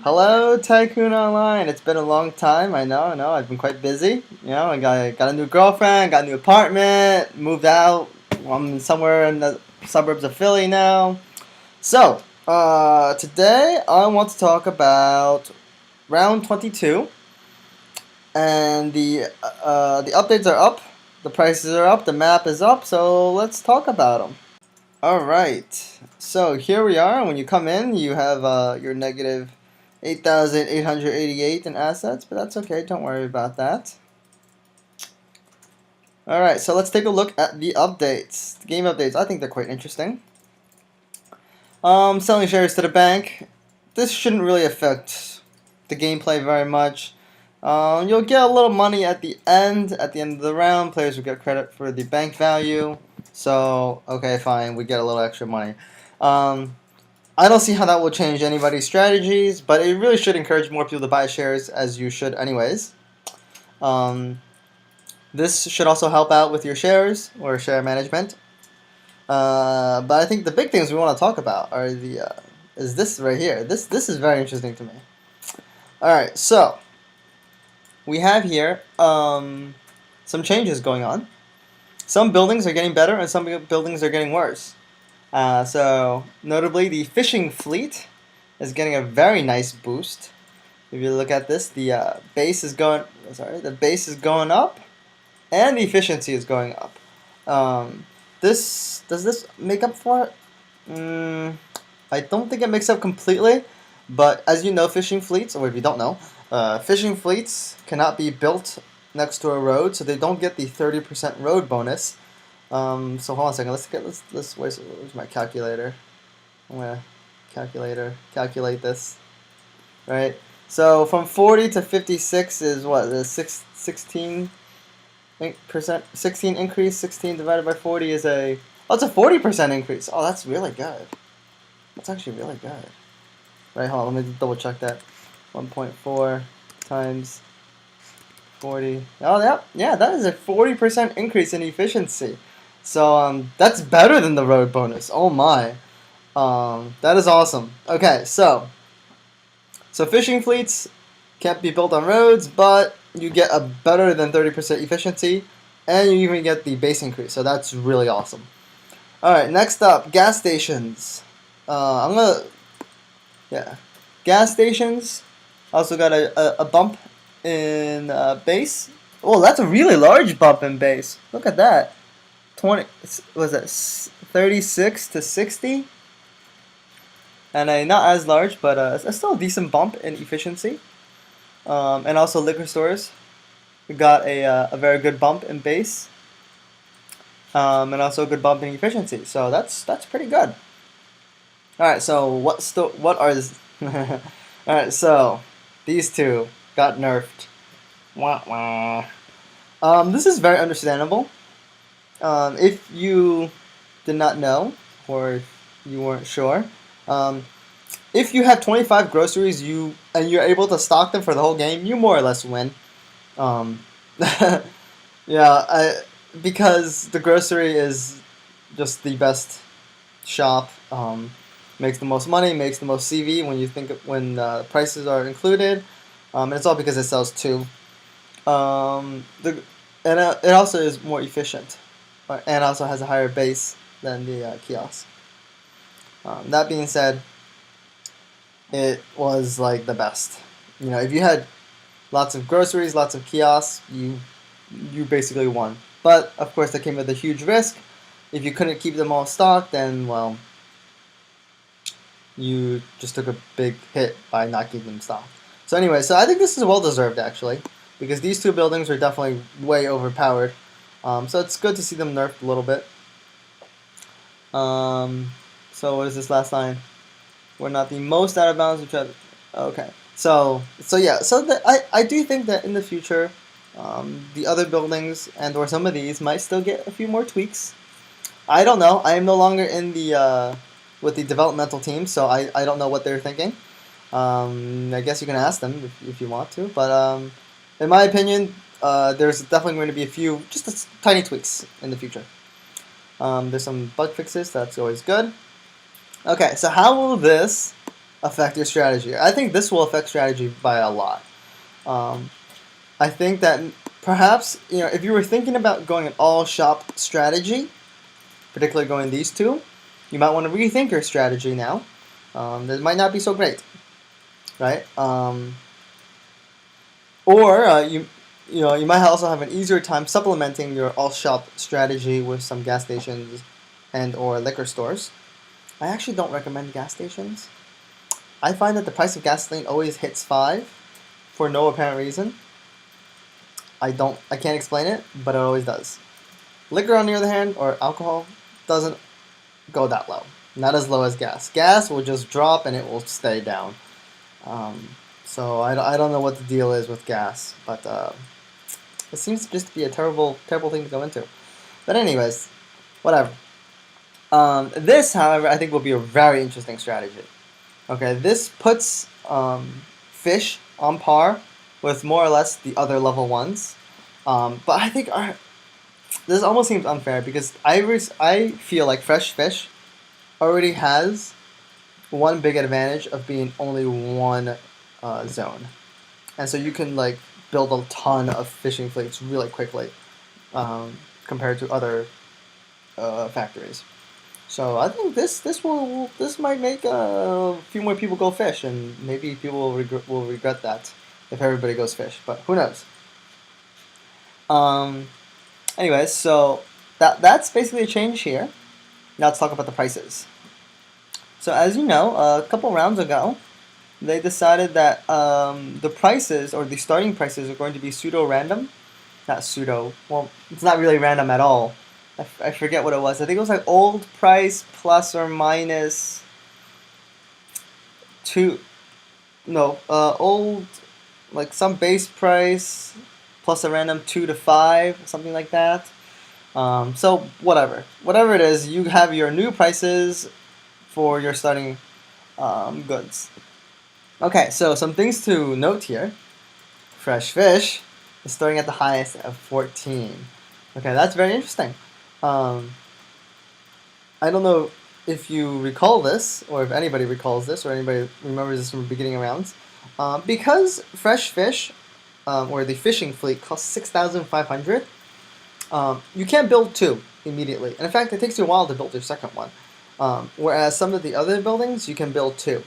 Hello, Tycoon Online. It's been a long time. I know. I've been quite busy. I got a new girlfriend, got a new apartment, moved out. I'm somewhere in the suburbs of Philly now. So, today I want to talk about round 22, and the updates are up, the prices are up, the map is up. So let's talk about them. All right. So here we are. When you come in, you have your negative 8,888 in assets, but that's okay. Don't worry about that. All right. So let's take a look at the updates, the game updates. I think they're quite interesting. Selling shares to the bank. This shouldn't really affect the gameplay very much. You'll get a little money at the end. At the end of the round, players will get credit for the bank value. So, okay, fine, we get a little extra money. I don't see how that will change anybody's strategies, but it really should encourage more people to buy shares, as you should anyways. This should also help out with your shares or share management. But I think the big things we want to talk about are is this right here. This is very interesting to me. All right, so we have here some changes going on. Some buildings are getting better, and some buildings are getting worse. So notably, the fishing fleet is getting a very nice boost. If you look at this, the base is going. Sorry, the base is going up, and the efficiency is going up. Does this make up for it? I don't think it makes up completely, but as you know, fishing fleets, or if you don't know, fishing fleets cannot be built next to a road, so they don't get the 30% road bonus. So hold on a second. Where's my calculator? I'm gonna calculate this. Right. So from 40 to 56 is what, the 16%, 16 increase. 16 divided by 40 is it's a 40% increase. Oh, that's really good. That's actually really good. Right. Hold on. Let me double check that. 1.4 times 40. Oh, yeah. That is a 40% increase in efficiency. So that's better than the road bonus. Oh my, that is awesome. Okay, so fishing fleets can't be built on roads, but you get a better than 30% efficiency, and you even get the base increase. So that's really awesome. All right, next up, gas stations. Gas stations also got a bump in base. Oh, that's a really large bump in base. Look at that. 20 was that 36 to 60, and not as large, but still a decent bump in efficiency. And also liquor stores, we got a very good bump in base, and also a good bump in efficiency. So that's pretty good. All right, so what are this? All right, so these two got nerfed. Wah, wah. This is very understandable. If you did not know, or if you weren't sure, if you have 25 groceries and you're able to stock them for the whole game, you more or less win. Um, yeah, because the grocery is just the best shop. Makes the most money, makes the most CV when prices are included, and it's all because it sells two. It also is more efficient, and also has a higher base than the kiosk. That being said, it was like the best. If you had lots of groceries, lots of kiosks, you basically won. But of course, that came with a huge risk. If you couldn't keep them all stocked, then well, you just took a big hit by not keeping them stocked. So anyway, I think this is well deserved actually, because these two buildings are definitely way overpowered. So it's good to see them nerfed a little bit. So what is this last line? We're not the most out of bounds. Okay. So yeah. I do think that in the future, the other buildings and or some of these might still get a few more tweaks. I don't know. I am no longer in the with the developmental team, so I don't know what they're thinking. I guess you can ask them if you want to, but in my opinion, there's definitely going to be just tiny tweaks in the future. There's some bug fixes. That's always good. Okay, so how will this affect your strategy. I think this will affect strategy by a lot. Um, I think that perhaps if you were thinking about going an all shop strategy, particularly going these two, you might want to rethink your strategy now. That might not be so great, right? Or you might also have an easier time supplementing your all shop strategy with some gas stations and or liquor stores. I actually don't recommend gas stations. I find that the price of gasoline always hits 5 for no apparent reason. I can't explain it, but it always does. Liquor, on the other hand, or alcohol, doesn't go that low. Not as low as gas. Gas will just drop and it will stay down. Um, so I don't know what the deal is with gas, but it seems just to be a terrible thing to go into. But anyways, whatever. This, however, I think will be a very interesting strategy. Okay, this puts fish on par with more or less the other level ones. But I think this almost seems unfair because I feel like fresh fish already has one big advantage of being only one zone, and so you can like build a ton of fishing fleets really quickly compared to other factories. So I think this might make a few more people go fish, and maybe people will regret that if everybody goes fish. But who knows? Um, Anyways, so that's basically a change here. Now let's talk about the prices. So as you know, a couple rounds ago, they decided that the prices or the starting prices are going to be pseudo random. Not pseudo. Well, it's not really random at all. I forget what it was. I think it was like old price plus or minus two. No, old like some base price plus a random 2 to 5, something like that. So whatever it is, you have your new prices for your starting goods. Okay, so some things to note here. Fresh fish is starting at the highest of 14. Okay, that's very interesting. Um, I don't know if you recall this, or if anybody recalls this, or anybody remembers this from the beginning of rounds. Because fresh fish, or the fishing fleet, costs 6,500. You can't build two immediately. And in fact, it takes you a while to build your second one. Whereas some of the other buildings, you can build two.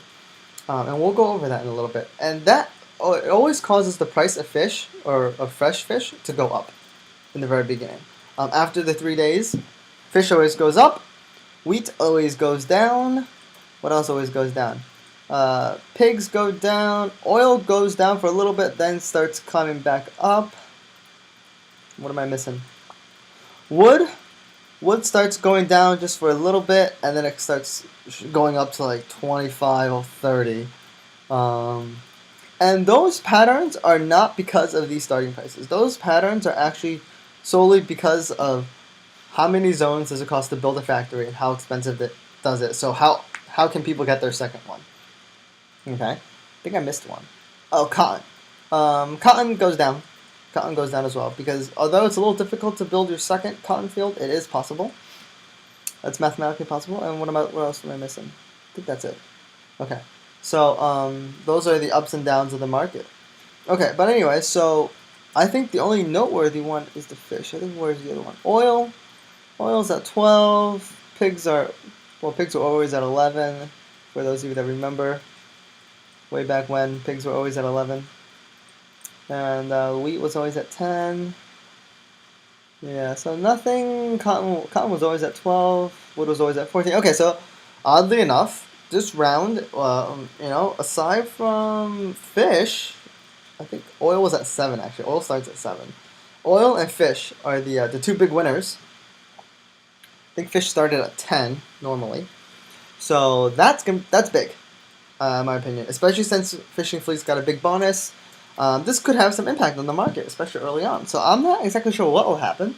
And we'll go over that in a little bit. And that it always causes the price of fish, or of fresh fish, to go up in the very beginning. After the 3 days, fish always goes up, wheat always goes down. What else always goes down? Pigs go down, oil goes down for a little bit, then starts climbing back up. What am I missing? Wood starts going down just for a little bit, and then it starts going up to like 25 or 30. And those patterns are not because of these starting prices. Those patterns are actually solely because of how many zones does it cost to build a factory and how expensive it does it. So how can people get their second one? Okay, I think I missed one. Oh, cotton. Cotton goes down. Cotton goes down as well because although it's a little difficult to build your second cotton field, it is possible. That's mathematically possible. And what else am I missing? I think that's it. Okay, so those are the ups and downs of the market. Okay, but anyway, so I think the only noteworthy one is the fish. I think where's the other one? Oil. Oil's at 12. Pigs are always at 11. For those of you that remember, way back when pigs were always at 11. And wheat was always at 10. Yeah, so nothing. Cotton was always at 12. Wood was always at 14. Okay, so oddly enough, this round, aside from fish, I think oil was at 7 actually. Oil starts at 7. Oil and fish are the two big winners. I think fish started at 10 normally. So that's big, in my opinion. Especially since fishing fleets got a big bonus. This could have some impact on the market, especially early on. So I'm not exactly sure what will happen.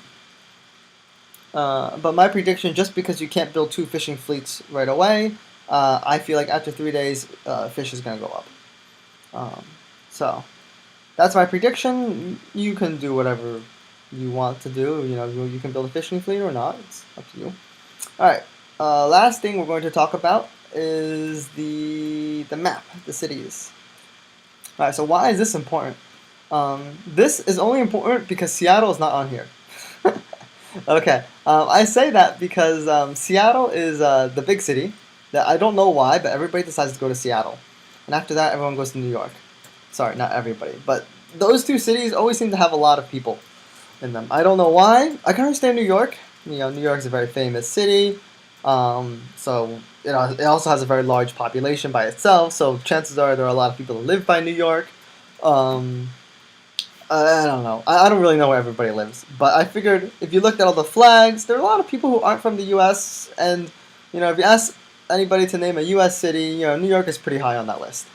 But my prediction, just because you can't build two fishing fleets right away, I feel like after 3 days, fish is going to go up. So that's my prediction. You can do whatever you want to do. You can build a fishing fleet or not. It's up to you. All right. Last thing we're going to talk about is the the map, the cities. All right. So why is this important? This is only important because Seattle is not on here. Okay. I say that because Seattle is the big city. That I don't know why, but everybody decides to go to Seattle, and after that, everyone goes to New York. Sorry, not everybody, but those two cities always seem to have a lot of people in them. I don't know why. I can understand New York. New York is a very famous city, so it also has a very large population by itself. So chances are there are a lot of people that live by New York. Um, I don't know. I don't really know where everybody lives, but I figured if you looked at all the flags, there are a lot of people who aren't from the U.S. And if you ask anybody to name a U.S. city, New York is pretty high on that list.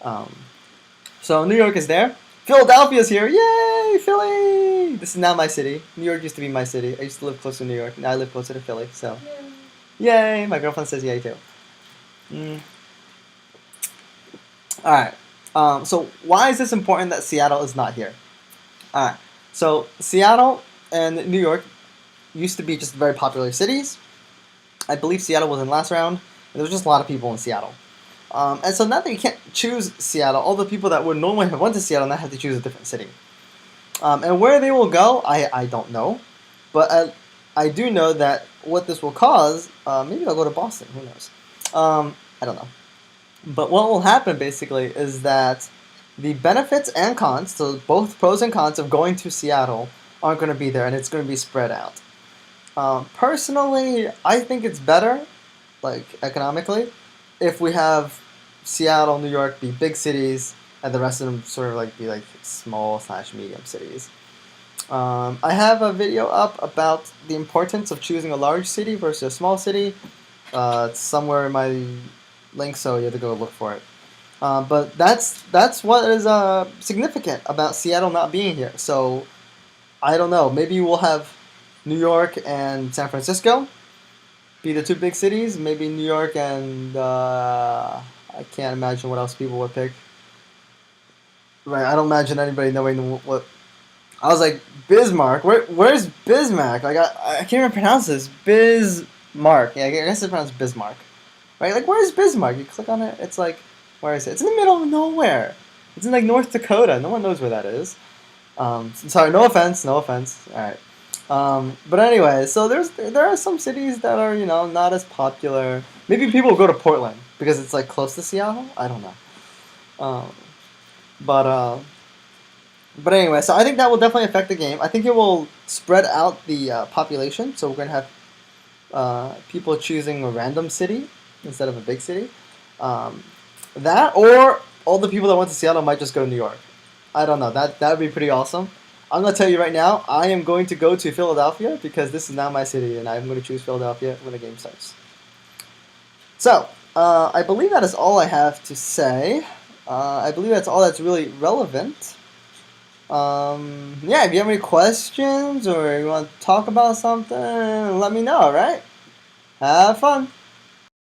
Um, so New York is there. Philadelphia's here. Yay, Philly! This is now my city. New York used to be my city. I used to live close to New York. Now I live closer to Philly. So, yay! My girlfriend says yay too. All right. So why is this important that Seattle is not here? All right. So Seattle and New York used to be just very popular cities. I believe Seattle was in last round, and there was just a lot of people in Seattle. And so now that you can't choose Seattle, all the people that would normally have went to Seattle now have to choose a different city. And where they will go, I don't know. But I do know that what this will cause, maybe I'll go to Boston, who knows. I don't know. But what will happen basically is that the benefits and cons, so both pros and cons of going to Seattle, aren't going to be there, and it's going to be spread out. Personally, I think it's better, like economically, if we have Seattle, New York be big cities, and the rest of them sort of like be like small/medium cities. I have a video up about the importance of choosing a large city versus a small city. It's somewhere in my link, so you have to go look for it. But that's what is significant about Seattle not being here. So I don't know. Maybe we'll have New York and San Francisco be the two big cities. Maybe New York and I can't imagine what else people would pick. Right, I don't imagine anybody knowing what. I was like Bismarck. Where's Bismarck? Like I can't even pronounce this. Bismarck. Yeah, I guess it's pronounced Bismarck. Right? Like where's Bismarck? You click on it. It's like where is it? It's in the middle of nowhere. It's in like North Dakota. No one knows where that is. Sorry, no offense. No offense. All right. But anyway, so there are some cities that are not as popular. Maybe people will go to Portland because it's like close to Seattle. I don't know. Um, but but anyway, so I think that will definitely affect the game. I think it will spread out the population. So we're gonna have people choosing a random city instead of a big city. That or all the people that went to Seattle might just go to New York. I don't know. That would be pretty awesome. I'm going to tell you right now, I am going to go to Philadelphia because this is now my city, and I'm going to choose Philadelphia when the game starts. So, I believe that is all I have to say. I believe that's all that's really relevant. Yeah, if you have any questions or you want to talk about something, let me know, alright? Have fun!